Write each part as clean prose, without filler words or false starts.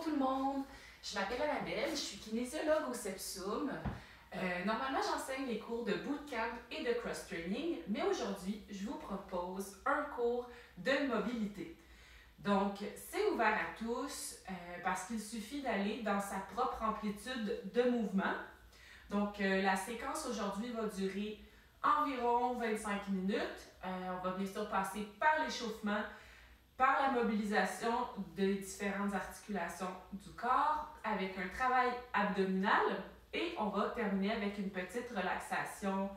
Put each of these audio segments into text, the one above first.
tout le monde, je m'appelle Annabelle, je suis kinésiologue au Sepsum. Normalement, j'enseigne les cours de bootcamp et de cross-training, mais aujourd'hui, je vous propose un cours de mobilité. Donc, c'est ouvert à tous parce qu'il suffit d'aller dans sa propre amplitude de mouvement. Donc, la séquence aujourd'hui va durer environ 25 minutes. On va bien sûr passer par l'échauffement, par la mobilisation des différentes articulations du corps avec un travail abdominal et on va terminer avec une petite relaxation,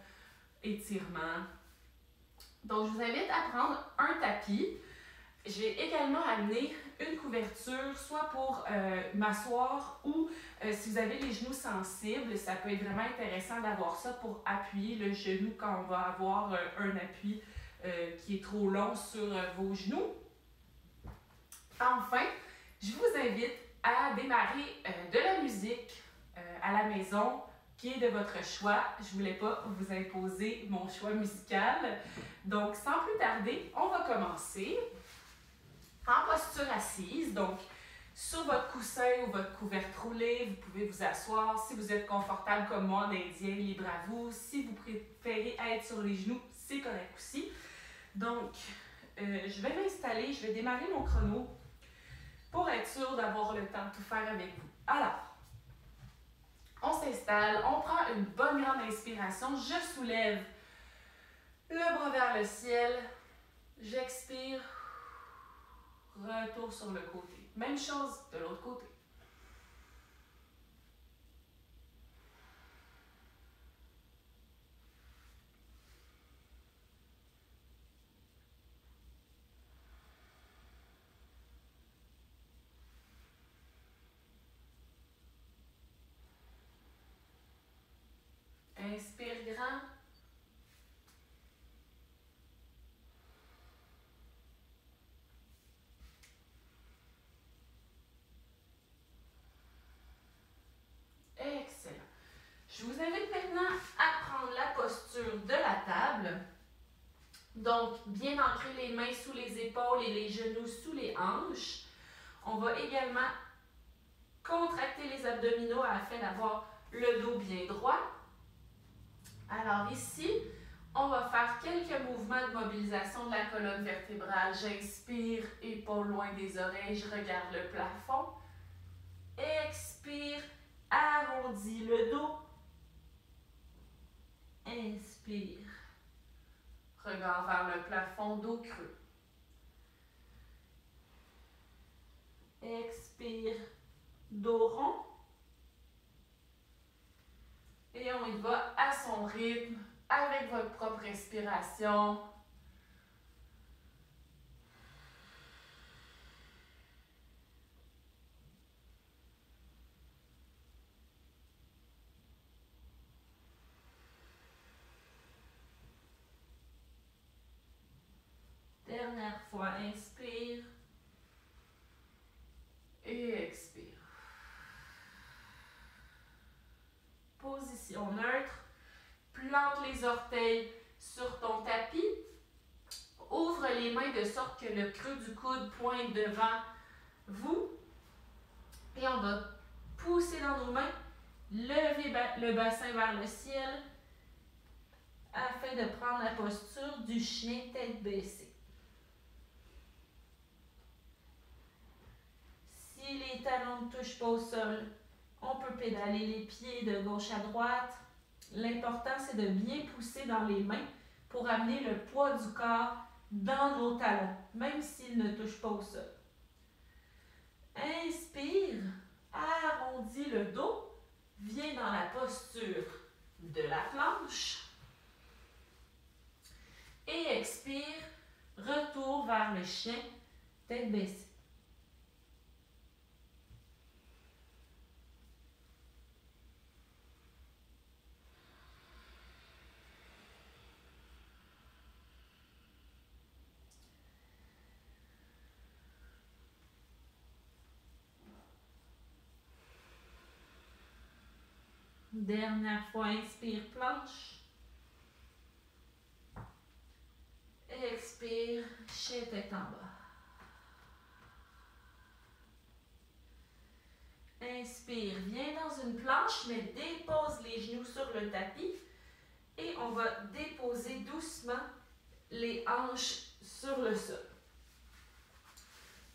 étirement. Donc, je vous invite à prendre un tapis. J'ai également amené une couverture, soit pour m'asseoir ou si vous avez les genoux sensibles, ça peut être vraiment intéressant d'avoir ça pour appuyer le genou quand on va avoir un appui qui est trop long sur vos genoux. Enfin, je vous invite à démarrer de la musique à la maison qui est de votre choix. Je ne voulais pas vous imposer mon choix musical. Donc, sans plus tarder, on va commencer en posture assise. Donc, sur votre coussin ou votre couverte roulée, vous pouvez vous asseoir. Si vous êtes confortable comme moi en indien, libre à vous. Si vous préférez être sur les genoux, c'est correct aussi. Donc, je vais m'installer, je vais démarrer mon chrono pour être sûr d'avoir le temps de tout faire avec vous. Alors, on s'installe, on prend une bonne grande inspiration. Je soulève le bras vers le ciel. J'expire. Retour sur le côté. Même chose de l'autre côté. Inspire grand. Excellent. Je vous invite maintenant à prendre la posture de la table. Donc, bien ancrer les mains sous les épaules et les genoux sous les hanches. On va également contracter les abdominaux afin d'avoir le dos bien droit. Alors ici, on va faire quelques mouvements de mobilisation de la colonne vertébrale. J'inspire, épaules loin des oreilles, je regarde le plafond. Expire, arrondis le dos. Inspire, regard vers le plafond, dos creux. Expire, dos rond. Et on y va à son rythme, avec votre propre respiration. Dernière fois, inspire. Et expire. Position neutre. Plante les orteils sur ton tapis. Ouvre les mains de sorte que le creux du coude pointe devant vous. Et on va pousser dans nos mains, lever le bassin vers le ciel afin de prendre la posture du chien tête baissée. Si les talons ne touchent pas au sol, on peut pédaler les pieds de gauche à droite. L'important, c'est de bien pousser dans les mains pour amener le poids du corps dans nos talons, même s'ils ne touchent pas au sol. Inspire, arrondis le dos, viens dans la posture de la planche. Et expire, retour vers le chien, tête baissée. Dernière fois, inspire, planche. Expire, chien tête en bas. Inspire, viens dans une planche, mais dépose les genoux sur le tapis. Et on va déposer doucement les hanches sur le sol.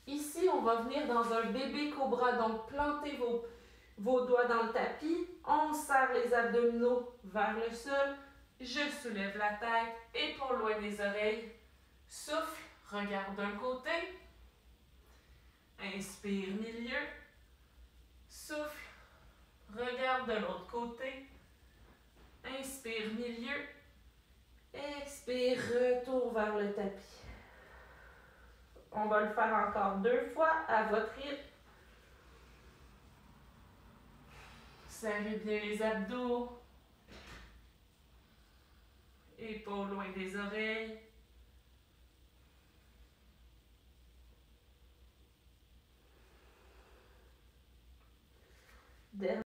Ici, on va venir dans un bébé cobra, donc plantez vos doigts dans le tapis. On serre les abdominaux vers le sol. Je soulève la tête, épaules loin des oreilles. Souffle, regarde d'un côté. Inspire, milieu. Souffle, regarde de l'autre côté. Inspire, milieu. Expire, retour vers le tapis. On va le faire encore 2 fois à votre rythme. Serrez bien les abdos. Épaules loin des oreilles. Dernière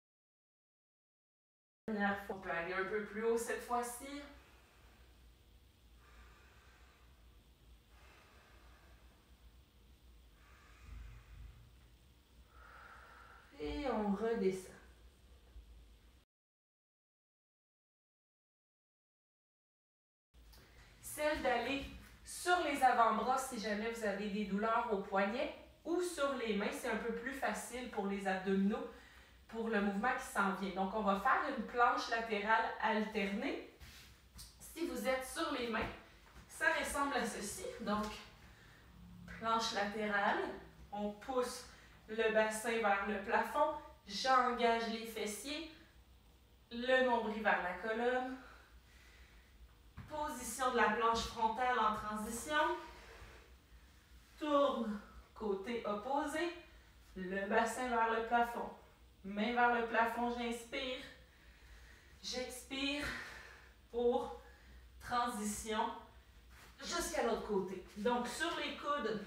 fois. On peut aller un peu plus haut cette fois-ci. Et on redescend. Celle d'aller sur les avant-bras si jamais vous avez des douleurs au poignet ou sur les mains, c'est un peu plus facile pour les abdominaux, pour le mouvement qui s'en vient. Donc, on va faire une planche latérale alternée. Si vous êtes sur les mains, ça ressemble à ceci. Donc, planche latérale, on pousse le bassin vers le plafond, j'engage les fessiers, le nombril vers la colonne. Position de la planche frontale en transition. Tourne côté opposé. Le bassin vers le plafond. Main vers le plafond, j'inspire. J'expire pour transition jusqu'à l'autre côté. Donc, sur les coudes,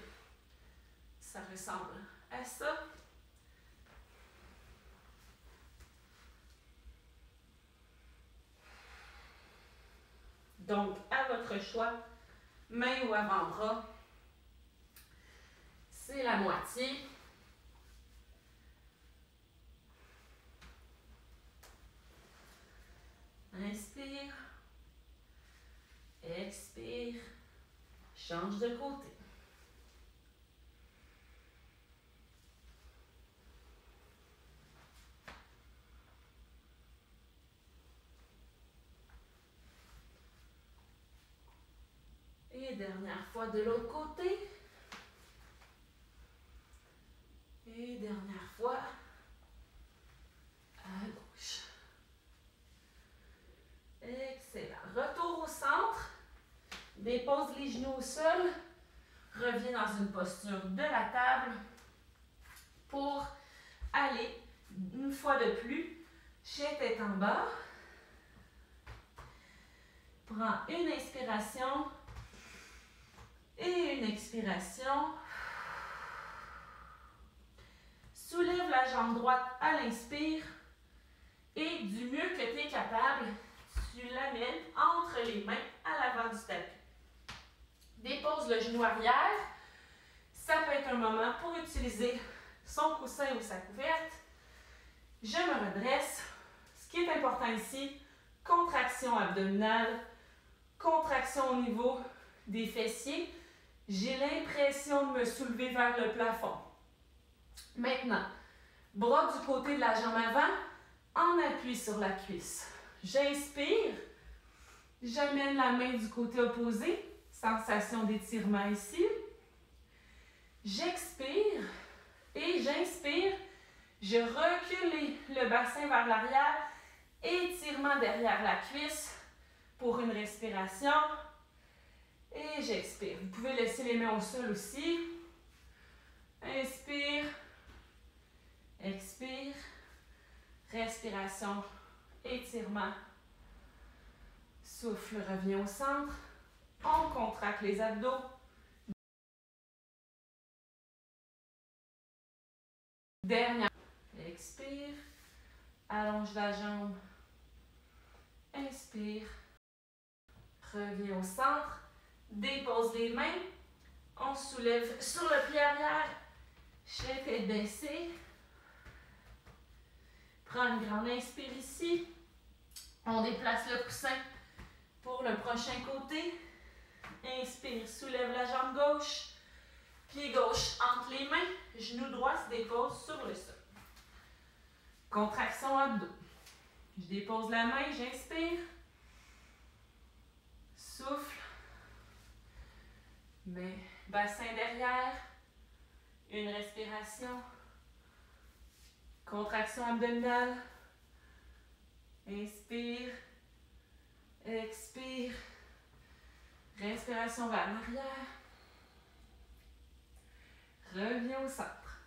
ça ressemble à ça. Donc, à votre choix, main ou avant-bras, c'est la moitié. Inspire, expire, change de côté. Et dernière fois de l'autre côté. Et dernière fois à gauche. Excellent. Retour au centre. Dépose les genoux au sol. Reviens dans une posture de la table pour aller une fois de plus. Chien tête en bas. Prends une inspiration et une expiration. Soulève la jambe droite à l'inspire et du mieux que tu es capable, tu l'amènes entre les mains à l'avant du tapis. Dépose le genou arrière. Ça peut être un moment pour utiliser son coussin ou sa couverte. Je me redresse. Ce qui est important ici, contraction abdominale, contraction au niveau des fessiers. J'ai l'impression de me soulever vers le plafond. Maintenant, bras du côté de la jambe avant, en appui sur la cuisse. J'inspire, j'amène la main du côté opposé, sensation d'étirement ici. J'expire et j'inspire, je recule le bassin vers l'arrière, étirement derrière la cuisse pour une respiration. Et j'expire. Vous pouvez laisser les mains au sol aussi. Inspire. Expire. Respiration. Étirement. Souffle, revient au centre. On contracte les abdos. Dernière. Expire. Allonge la jambe. Inspire. Reviens au centre. Dépose les mains. On soulève sur le pied arrière. Chien tête baissée. Prends une grande inspire ici. On déplace le coussin pour le prochain côté. Inspire, soulève la jambe gauche. Pied gauche entre les mains. Genou droit se dépose sur le sol. Contraction abdos. Je dépose la main, j'inspire. Souffle. Mets bassin derrière. Une respiration. Contraction abdominale. Inspire. Expire. Respiration vers l'arrière. Reviens au centre.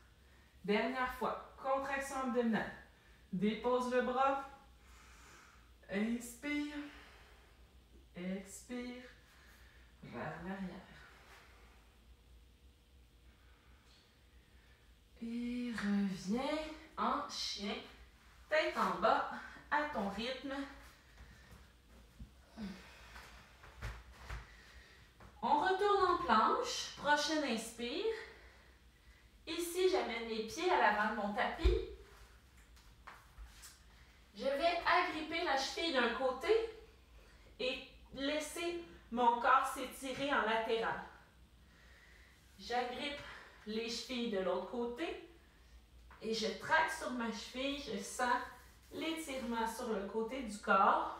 Dernière fois. Contraction abdominale. Dépose le bras. Inspire. Expire. Vers l'arrière. Et reviens en chien. Tête en bas, à ton rythme. On retourne en planche. Prochaine inspire. Ici, j'amène les pieds à l'avant de mon tapis. Je vais agripper la cheville d'un côté et laisser mon corps s'étirer en latéral. J'agrippe les chevilles de l'autre côté et je traque sur ma cheville, je sens l'étirement sur le côté du corps.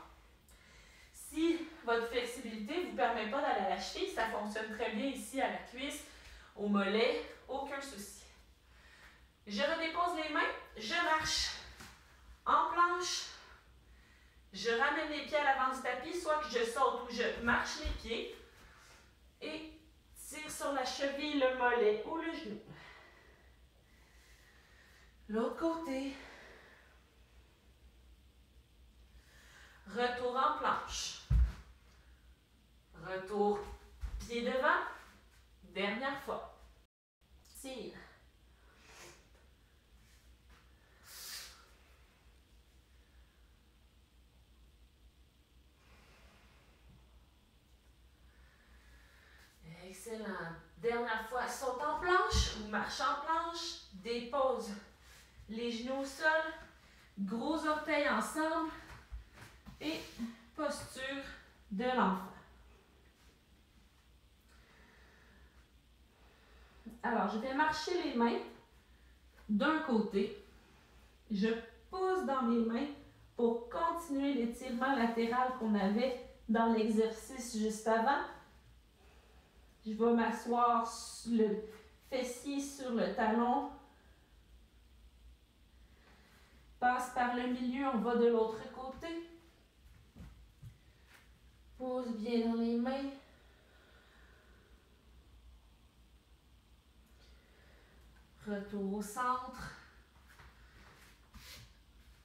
Si votre flexibilité ne vous permet pas d'aller à la cheville, ça fonctionne très bien ici à la cuisse, au mollet, aucun souci. Je redépose les mains, je marche en planche, je ramène les pieds à l'avant du tapis, soit que je saute ou je marche les pieds et tire sur la cheville, le mollet ou le genou. L'autre côté. Retour en planche. Retour pied devant. Dernière fois. Tire. Excellent. Dernière fois, saute en planche ou marche en planche. Dépose les genoux au sol. Gros orteils ensemble. Et posture de l'enfant. Alors, je vais marcher les mains d'un côté. Je pousse dans mes mains pour continuer l'étirement latéral qu'on avait dans l'exercice juste avant. Je vais m'asseoir le fessier sur le talon. Passe par le milieu, on va de l'autre côté. Pose bien dans les mains. Retour au centre.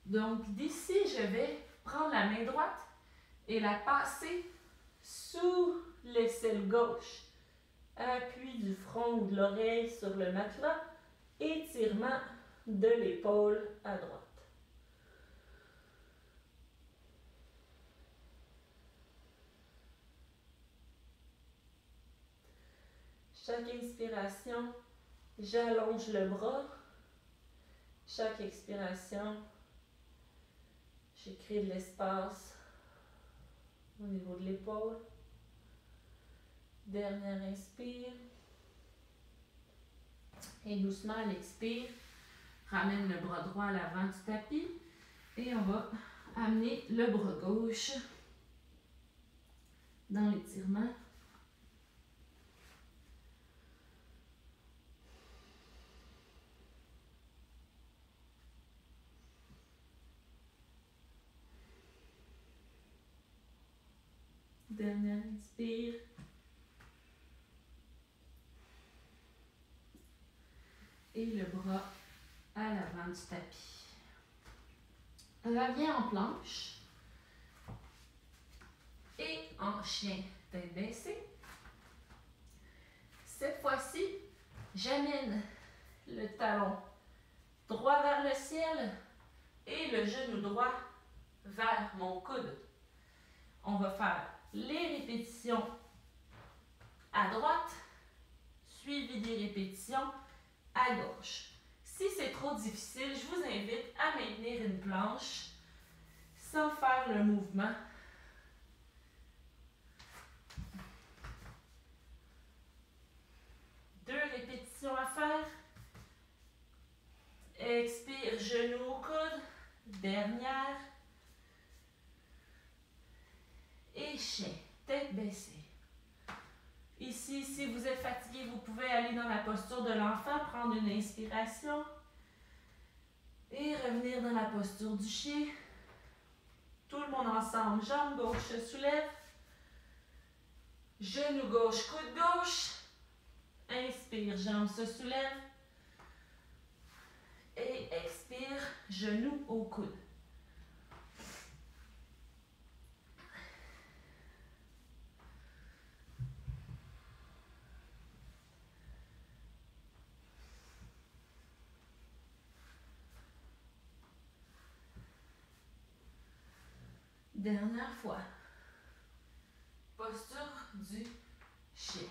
Donc d'ici, je vais prendre la main droite et la passer sous l'aisselle gauche. Appui du front ou de l'oreille sur le matelas. Étirement de l'épaule à droite. Chaque inspiration, j'allonge le bras. Chaque expiration, je crée de l'espace au niveau de l'épaule. Dernière inspire. Et doucement, à l'expire, ramène le bras droit à l'avant du tapis. Et on va amener le bras gauche dans l'étirement. Dernière inspire. Et le bras à l'avant du tapis. Reviens en planche. Et en chien tête baissée. Cette fois-ci, j'amène le talon droit vers le ciel et le genou droit vers mon coude. On va faire les répétitions à droite, suivies des répétitions à gauche. Si c'est trop difficile, je vous invite à maintenir une planche sans faire le mouvement. Deux répétitions à faire. Expire, genou au coude. Dernière. Et chien, tête baissée. Ici, si vous êtes fatigué, vous pouvez aller dans la posture de l'enfant, prendre une inspiration et revenir dans la posture du chien. Tout le monde ensemble, jambe gauche se soulève, genou gauche, coude gauche. Inspire, jambe se soulève. Et expire, genou au coude. Dernière fois. Posture du chien.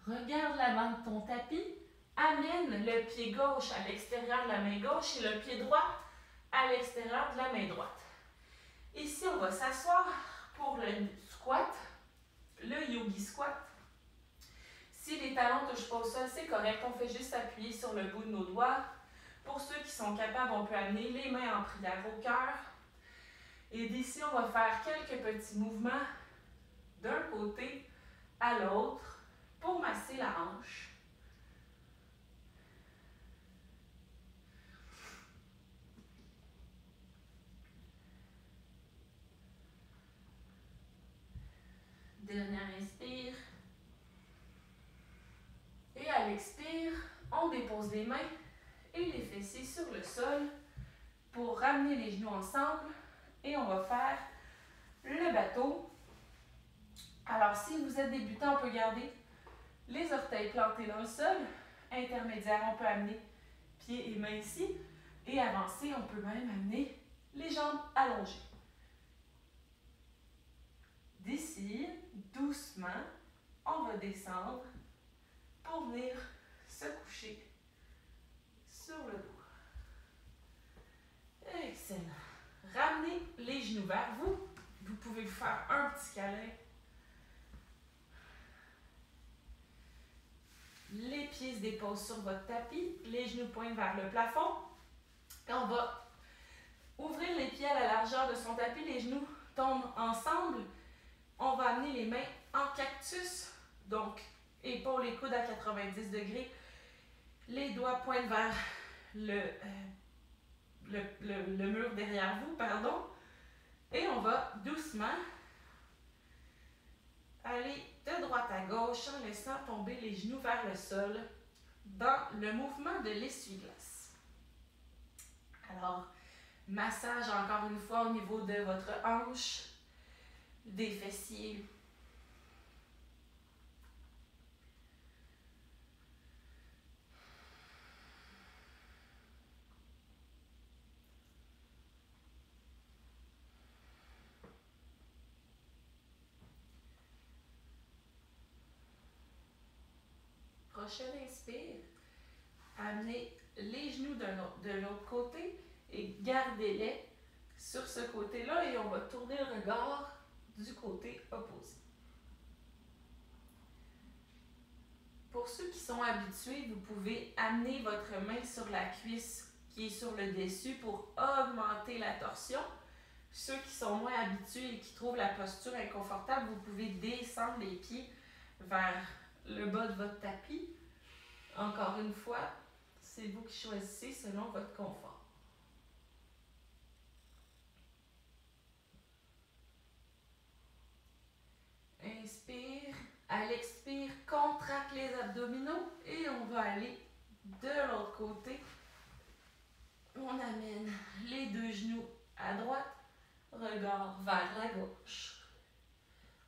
Regarde l'avant de ton tapis. Amène le pied gauche à l'extérieur de la main gauche et le pied droit à l'extérieur de la main droite. Ici, on va s'asseoir pour le squat, le yogi squat. Si les talons ne touchent pas au sol, c'est correct. On fait juste appuyer sur le bout de nos doigts. Pour ceux qui sont capables, on peut amener les mains en prière au cœur. Et d'ici, on va faire quelques petits mouvements d'un côté à l'autre pour masser la hanche. Dernière inspire. Et à l'expire, on dépose les mains et les fessiers sur le sol pour ramener les genoux ensemble. Et on va faire le bateau. Alors, si vous êtes débutant, on peut garder les orteils plantés dans le sol. Intermédiaire, on peut amener pieds et mains ici. Et avancé, on peut même amener les jambes allongées. D'ici, doucement, on va descendre pour venir se coucher sur le dos. Excellent. Ramenez les genoux vers vous. Vous pouvez vous faire un petit câlin. Les pieds se déposent sur votre tapis. Les genoux pointent vers le plafond. Et on va ouvrir les pieds à la largeur de son tapis. Les genoux tombent ensemble. On va amener les mains en cactus. Donc, épaules et coudes à 90 degrés. Les doigts pointent vers le mur derrière vous, pardon. Et on va doucement aller de droite à gauche en laissant tomber les genoux vers le sol dans le mouvement de l'essuie-glace. Alors, massage encore une fois au niveau de votre hanche, des fessiers. Prochaine inspire, amenez les genoux de l'autre côté et gardez-les sur ce côté-là et on va tourner le regard du côté opposé. Pour ceux qui sont habitués, vous pouvez amener votre main sur la cuisse qui est sur le dessus pour augmenter la torsion. Ceux qui sont moins habitués et qui trouvent la posture inconfortable, vous pouvez descendre les pieds vers le bas de votre tapis. Encore une fois, c'est vous qui choisissez selon votre confort. Inspire. À l'expire, contracte les abdominaux et on va aller de l'autre côté. On amène les deux genoux à droite, regard vers la gauche.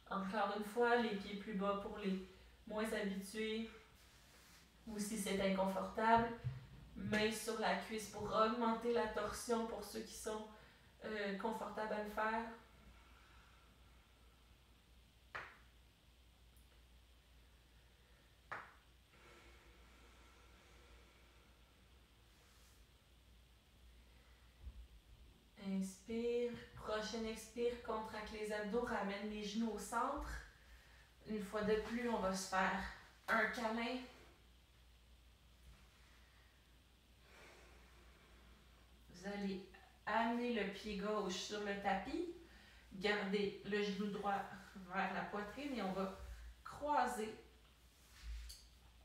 Encore une fois, les pieds plus bas pour les moins habitués. Ou si c'est inconfortable, main sur la cuisse pour augmenter la torsion pour ceux qui sont confortables à le faire. Inspire. Prochaine expire, contracte les abdos, ramène les genoux au centre. Une fois de plus, on va se faire un câlin. Vous allez amener le pied gauche sur le tapis. Gardez le genou droit vers la poitrine et on va croiser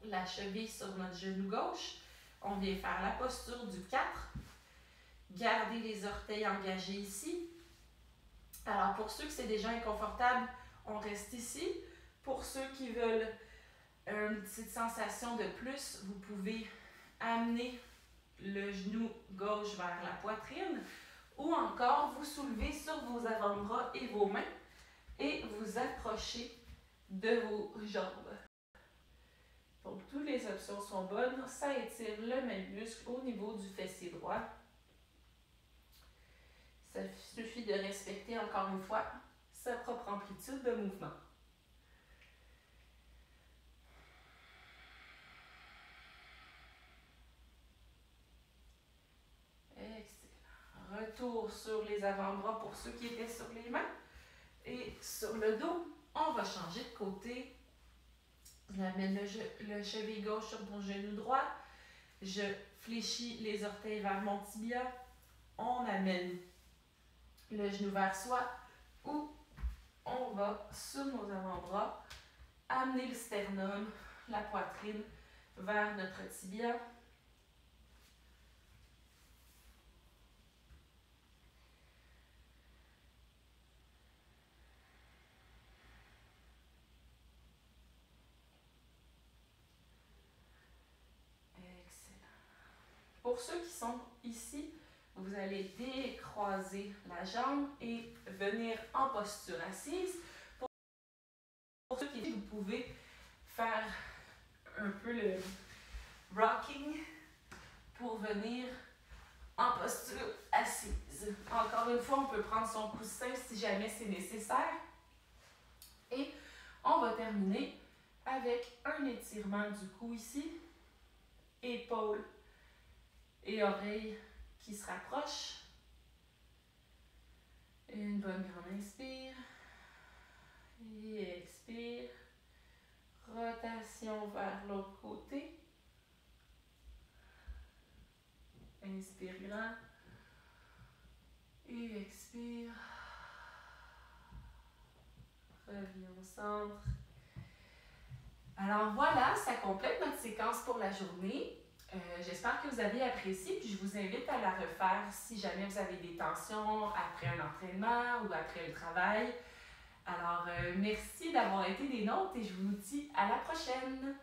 la cheville sur notre genou gauche. On vient faire la posture du 4. Gardez les orteils engagés ici. Alors, pour ceux que c'est déjà inconfortable, on reste ici. Pour ceux qui veulent une petite sensation de plus, vous pouvez amener le genou gauche vers la poitrine ou encore vous soulevez sur vos avant-bras et vos mains et vous approchez de vos jambes. Donc, toutes les options sont bonnes. Ça étire le même muscle au niveau du fessier droit. Ça suffit de respecter encore une fois sa propre amplitude de mouvement. Excellent. Retour sur les avant-bras pour ceux qui étaient sur les mains. Et sur le dos, on va changer de côté. J'amène le cheville gauche sur mon genou droit. Je fléchis les orteils vers mon tibia. On amène le genou vers soi ou on va sur nos avant-bras amener le sternum, la poitrine vers notre tibia. Pour ceux qui sont ici, vous allez décroiser la jambe et venir en posture assise. Pour ceux qui vous pouvez faire un peu le rocking pour venir en posture assise. Encore une fois, on peut prendre son coussin si jamais c'est nécessaire. Et on va terminer avec un étirement du cou ici, épaules et oreilles qui se rapprochent. Une bonne grande inspire. Et expire. Rotation vers l'autre côté. Inspire grand. Et expire. Reviens au centre. Alors voilà, ça complète notre séquence pour la journée. J'espère que vous avez apprécié, puis je vous invite à la refaire si jamais vous avez des tensions après un entraînement ou après le travail. Alors, merci d'avoir été des nôtres et je vous dis à la prochaine!